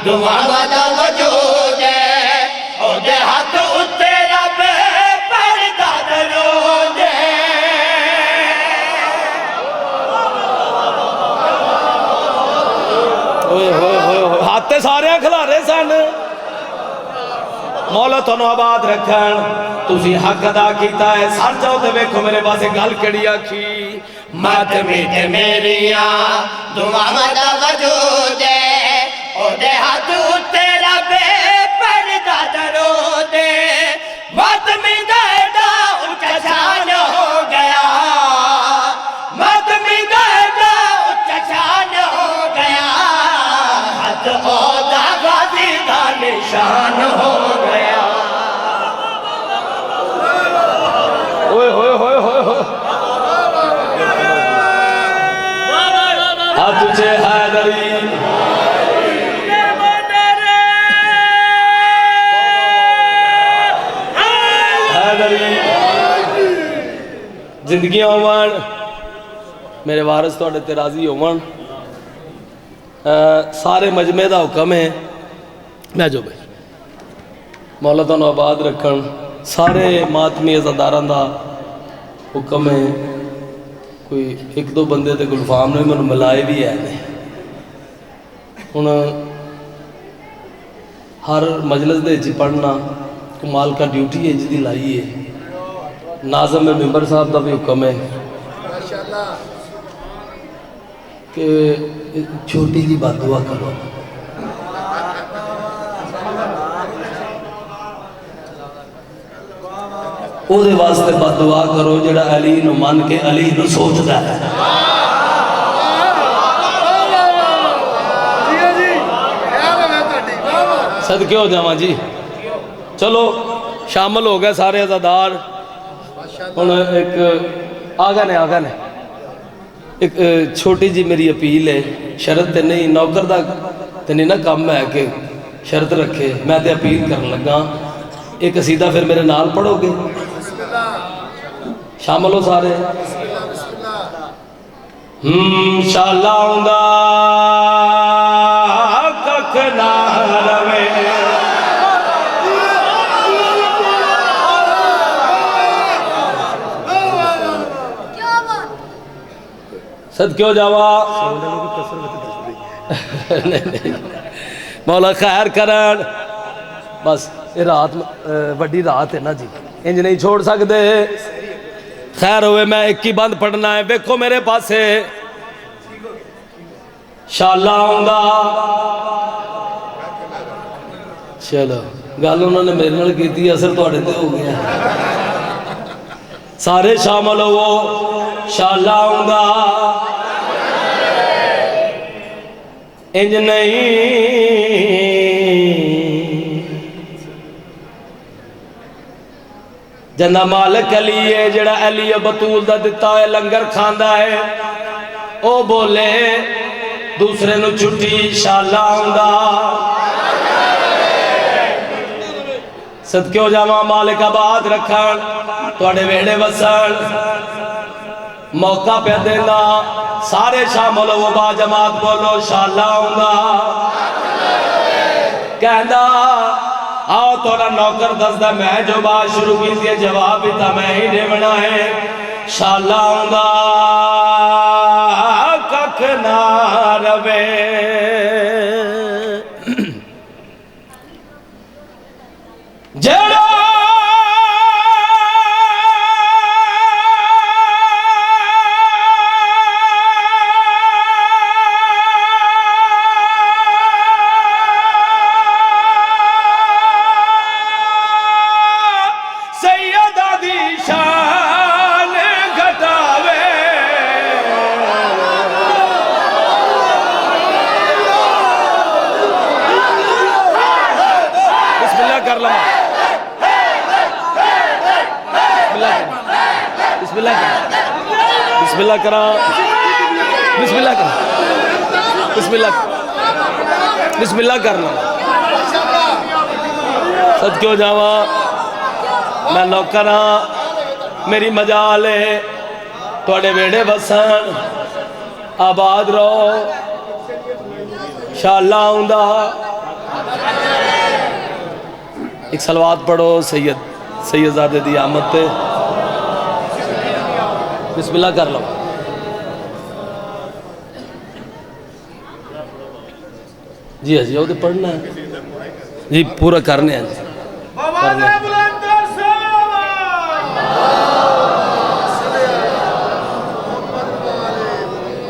दुआ दा वजूद है ओदे हाथ उत्ते रब पड़दा दरूद
ओए होए होए होए हाथ ते सारे खिलारे सन मौला तुहानू आबाद रखन तुसी हक अदा कीता है सर जाओ ते वेखो मेरे पासे गल केड़ी आखी
मत मिट मेरिया दुआवां दा वजूद है ओदे हाथ उत्ते रबे परदा दरूद है मत मिटा दा उच्चा शान हो गया मत मिटा दा उच्चा शान हो गया हाथ ओदा गाजी दा निशान हो गया
ओए होए होए होए होए हाथ तुझे हैदरी जिंदगी होवन मेरे वारिस तुहाडे ते राजी होवन सारे मजमे का हुक्म है मैं जो भाई मौला तुहानू आबाद रखन सारे मातमी अज़ादारां दा हुक्म है कोई एक दो बंदे तो गुलफाम ने मैनू मिलाए भी है हुण हर मजलिस दे विच पढ़ना कमाल का ड्यूटी है जिसकी लाई है नाज़म में मेंबर साहब का भी हुक्म है कि छोटी जी बददुआ करो ਉਹਦੇ वास्ते बददुआ करो जिहड़ा अली नूं मन के अली नूं सोचदा है सदके हो जावां जी चलो शामिल हो गए सारे अज़ादार हुण एक आगा ने एक छोटी जी मेरी अपील है शरत ते नहीं नौकर दा ते नहीं ना काम है कि शरत रखे मैं तो अपील करन लगा एक कसीदा फिर मेरे नाल पढ़ोगे शामिल हो सारे शाला आउंदा कख ना रवे सदके हो जावा नहीं मौला खैर करन बस ये रात वड्डी रात है ना जी इंज नहीं छोड़ सकते खैर होवे मैं एक ही बंद पढ़ना है वेखो मेरे पासे शाला आउंदा चलो गल उन्होंने मेरे नाल कीती असर तुहाडे ते हो गया सारे शामिल हो शाला आउंदा इंज नहीं जना मालिक अली है जड़ा अली बतूल दा दिता है लंगर खांदा है ओ बोले दूसरे नु छुट्टी शाला आउंदा सदके हो जावा मालिक आबाद रखन तुहाडे वेड़े वसन मौका पे देना सारे शामिल हो बा जमात बोलो शाला आउंदा कहंदा आओ थोड़ा नौकर दसदा मैं जो बात शुरू की जवाब भी था मैं ही देवना है शाला आउंदा कख ना रवे जड़ा बिस्मिल्लाह करा बिस्मिल्लाह करा बिस्मिल्लाह करना सदके हो जावा मैं नौकर हाँ मेरी मजाल है थोड़े वेड़े बसन आबाद रहो शाला आउंदा एक सलवात पढ़ो सैयदजादे दी आमद ते बिस्मिल्लाह कर लो जी हाँ जी, वो तो पढ़ना है जी, पूरा करने हैं जी, करने हैं।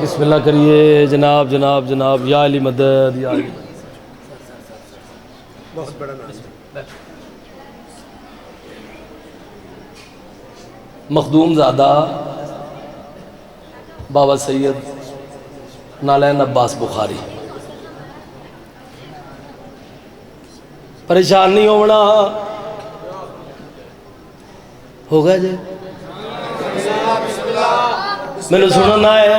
बिस्मिल्लाह करिए जनाब जनाब जनाब। या अली मदद, या अली मदद। मखदूम ज़ादा बाबा सैयद नालैन अब्बास बुखारी। परेशान नहीं होना, हो गया जी। मैंने सुनना है,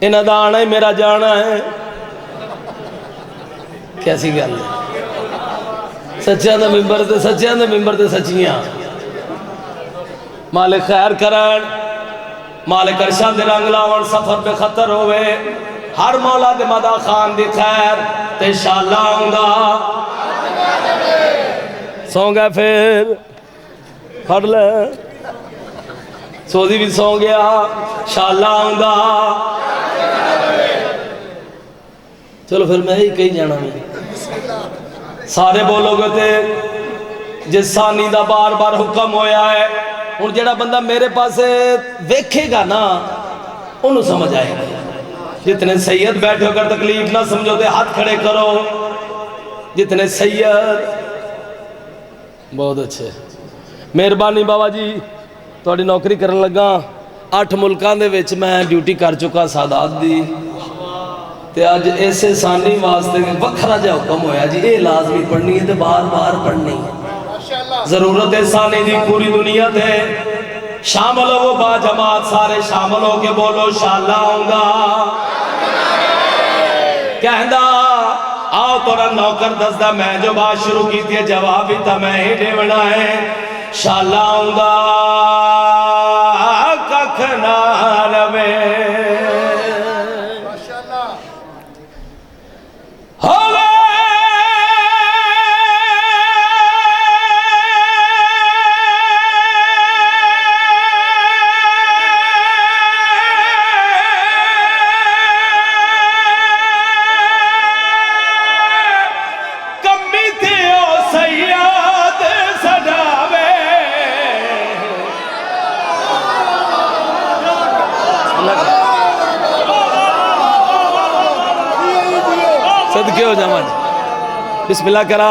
इन्हों का आना ही मेरा जाना है। कैसी गल है, सच्चिया का मिंबर ते सच्चिया के मिंबर ते सच्चियां। मालिक खैर करन, मालिक अरशां दे रंग लावन, सफर बेखतर होवे। हर मौला दे मदा खान दी खैर ते इंशाअल्लाह आऊंगा। सौ गया फिर फड़ ले, सोदी भी सौ गया, इंशाअल्लाह आऊंगा। चलो फिर मैं ही कही जाना, मैं सारे बोलोगे ते जिस सानी दा बार बार हुक्म होया है। हुण जेड़ा बंदा मेरे पास वेखेगा ना, उन्होंने समझ आएगा। जितने सैयद बैठे होकर तकलीफ ना समझो तो हाथ खड़े करो। जितने सैयद, बहुत अच्छे, मेहरबानी बाबा जी। थोड़ी नौकरी करन लगा, 8 मुल्कां दे विच मैं ड्यूटी कर चुका सादात दी। ते अज इसे सानी वास्ते वखरा जिहा हुक्म होया जी, ये लाजमी पढ़नी है, तो बार बार पढ़नी है। जरूरत है सानी दी पूरी दुनिया थे। शामिल हो बा जमात, सारे शामिल हो के बोलो इंशाअल्लाह आऊंगा। कहंदा आओ तोरा नौकर दसदा, मैं जो बात शुरू की थी जवाब भी तो मैं ही देवना है। इंशाअल्लाह आऊंगा, कख ना रवे। सदके हो जावा जी, बिस्मिल्लाह करा।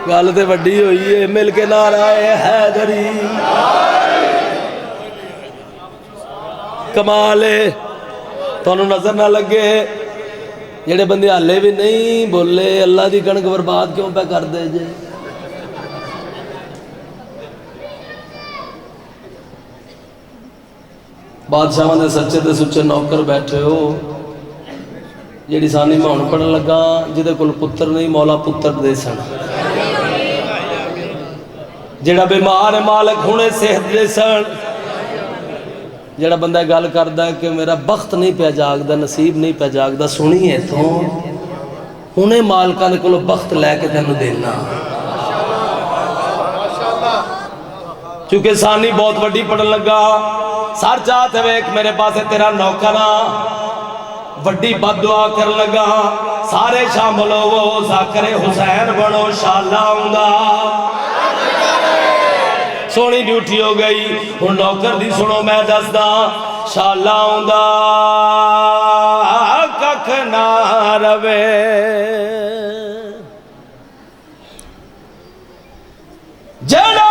गल तो वड्डी हुई है, मिल के नाराए हैदरी। कमाल है, तुहानू नजर ना लगे जेड़े बंदे हाले भी नहीं बोले अल्लाह की कणक बर्बाद क्यों पे कर दे जे। बादशाह ने सच्चे ते सुच्चे नौकर बैठे हो। जी सानी मैं हुण पढ़न लगा, जिहदे कोल पुत्र नहीं मौला पुत्र दे सन। जिहड़ा बीमार है मालिक हुणे सेहत दे सन। जिहड़ा बंदा गल करदा कि मेरा बख्त नहीं पिया जागदा, नसीब नहीं पिया जागदा, सुनीए इथों हुणे मालिकां दे कोलों बख्त लैके तैनूं देना। क्योंकि सानी बहुत वड्डी पढ़न लगा। सर चाहते वेख मेरे पास तेरा नौकरा वड्डी बददुआ कर लगा। सारे शामिल हो जाकरे हुसैन बनो इंशाअल्लाह आऊंगा। सोनी ड्यूटी हो गई, हुण नौकर दी सुनो मैं दसदा इंशाअल्लाह आऊंगा, कख ना रवे। जड़ा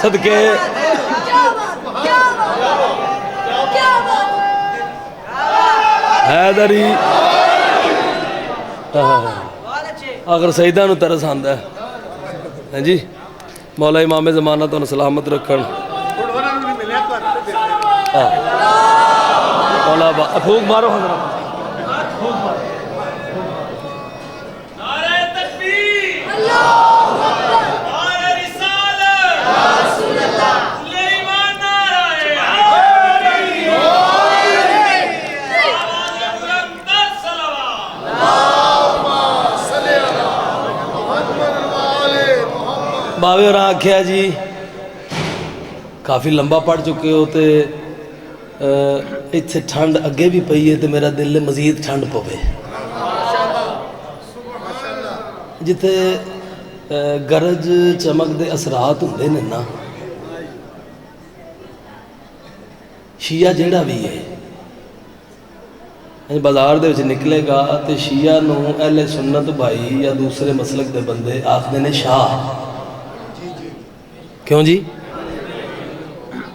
सदके हैदरी। अगर सईदा नूं तरस आंदा है हैं जी मौला इमाम ज़माना तुहानू सलामत रखन मौला फूक मारो बावे और आख्या जी काफ़ी लंबा पढ़ चुके हो तो इत्थे ठंड अगे भी पई है तो मेरा दिल मजीद ठंड पवे जिथे गरज चमक दे असरात होंदे ने ना शिया जेड़ा भी है बाजार दे विच निकलेगा तो शिया नूं अहले सुन्नत भाई या दूसरे मसलक दे बंदे आखदे ने शाह क्यों जी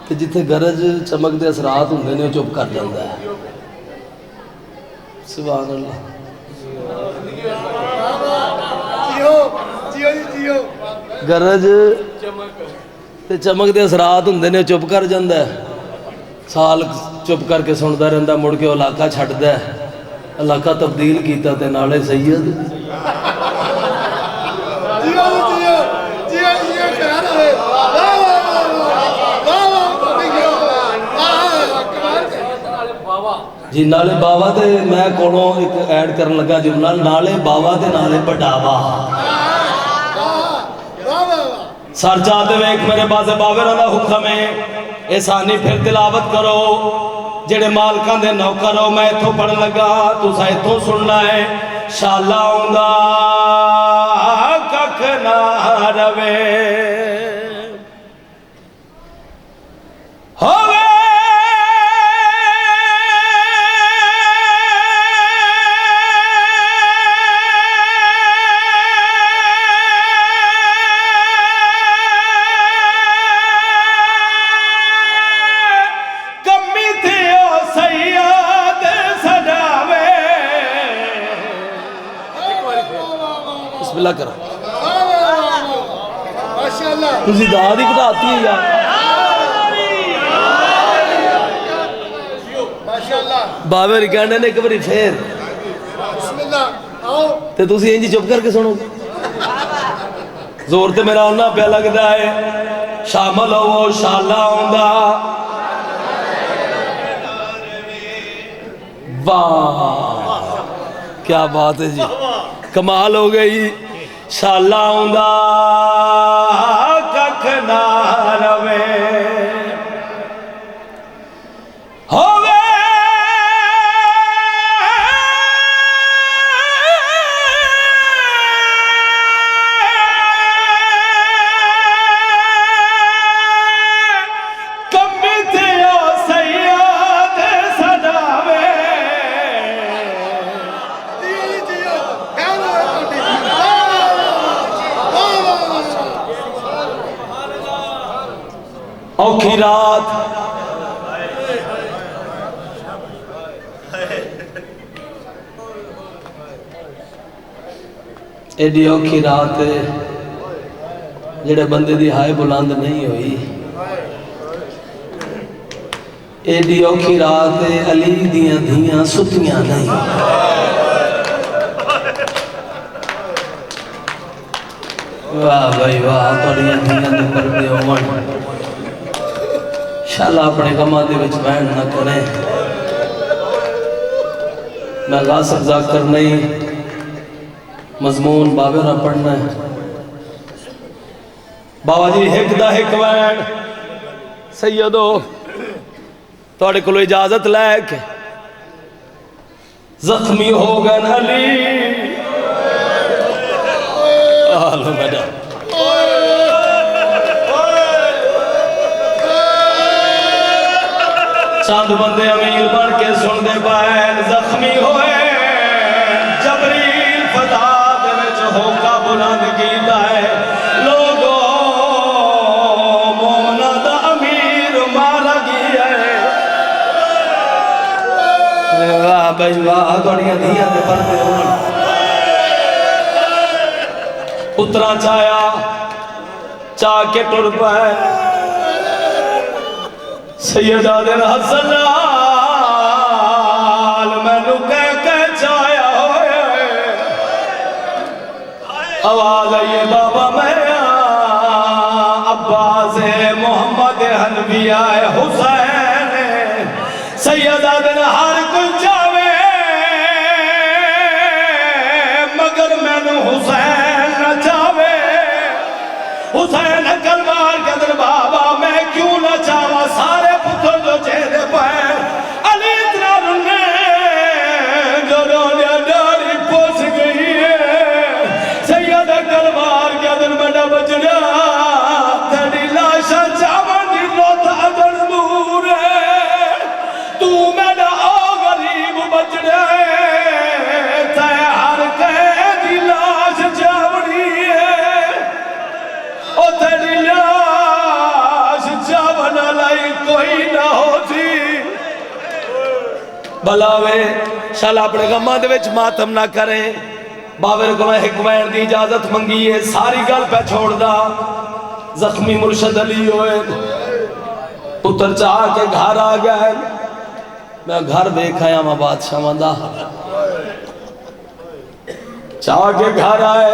तो जिथे गरज चमक दे असरात होंदे ने चुप कर जाता है सुभान अल्लाह गरज ते चमक दे असरात होंदे ने चुप कर जाता है साल चुप करके सुनता रहिंदा मुड़ के इलाका छड्डदा है इलाका तब्दील कीता ते नाले सैयद जी नाले बावा ते मैं कोलों एक ऐड करन लगा जुमला नाले बावा ते नाले बढ़ावा सर चाहते वेख मेरे पास बावे दा हुक्म है एहसानी फिर तिलावत करो जेड़े मालकां दे नौकर हो मैं इत्थों पढ़न लगा तुसा इत्थों सुनना है शाला आउंदा कख ना रवे होवे करो तुझी दाद ही घटाती है यार बावे री कहने ने एक बारी फिर ते तुसी इंज चुप करके सुनोगे जोर ते मेरा उन्ना पे लगता है शामिल हो शाला आउंदा वाह क्या बात है जी कमाल हो गई शाला आउंदा कख ना रवे होवे कमी ते ओ सैयद सदावे औखी रात एडी औखी रात जेड़े बंदे दी हाय बुलंद नहीं हुई एडी औखी रात अली दियां धियां सुतियां नहीं वाह भाई वाह तुहाडियां धियां दे पर्दे होवन शाला अपने कमां दे विच बहन ना करे मैं गासिब जाकर नहीं मजमून बाबे ना पढ़ना है बाबा जी हिक दा हिक वैन सैयदो तुहाडे कोलों इजाजत लैके जख्मी हो गए अली आलो बेटा चंद बंदे अमीर बन के सुनते पाए जख्मी होए जबरील फजा दे विच होका बुलंद कीता है लोगो मोमना दा अमीर मारा गया है वाह भाई वाह तुहाडियां धियां दे पर्दे होण पुत्रा चाया चाह के टुर पाए सैयदा दिन हसन मैनू कह के चाया होए आवाज आई बाबा मैं अब्बास मोहम्मद हनफिया हुसैन सैयदा दिन हर कोई चावे मगर मैनू हुसैन न चावे हुसैन कलमार के अंदर बाबा मैं क्यों न चावा सारे पुत्र जो चेहरे पे अली इतना रुने जो रोने डाली पोस गई है सैयद कलमार के अंदर बड़ा बचड़ा तेरी लाशा चावन दी लोथ अदर दूर है तू मेरा ओ गरीब बचड़ा ते हर कह दी लाश चावनी है ओ तेरी लाश चावन लाई कोई ना होती भलावे शाला अपने गम्मा दे विच मातम ना करे बाबर को मैं हिकमैन दी इजाजत मंगी है सारी गल पे छोड़दा जख्मी मुर्शद अली होए पुत्र चाह के घर आ गया है मैं घर देख आया मैं बादशाह दा चाह के घर आए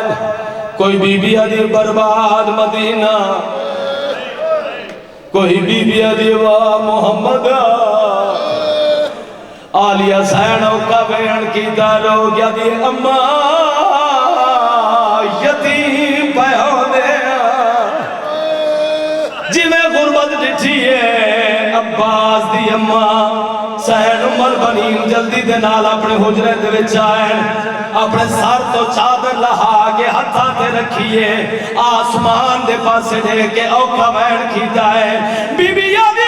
कोई बीबी अदी बर्बाद मदीना कोई बीबी अदी वाह मोहम्मद आलिया सैन का बयान कीता रो गया दी अम्मा यतीम पौधे जिमें गुरबत डिठी है अब्बास दी अम्मा सैन उमर बनीन जल्दी दे नाल अपने हुजरे दे विच आए अपने सर तो चादर लहा के हथा ते रखिए आसमान दे पासे देख के औखा बयान कीता है बीबी याद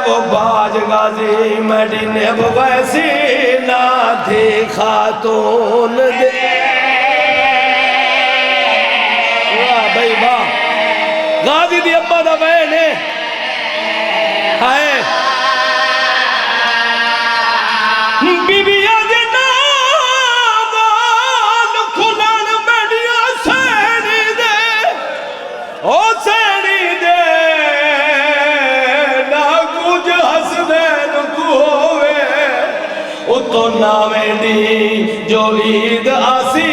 वो बाज गाजी मेरी ने वैसी ना थी खातून दे वाह भाई वाह गाजी दी अम्मा दा बहन है बीबिया दे नाल खुलन मेडिया सैनी दे ओ सैनी दे तो नावे दी जो ईद आसी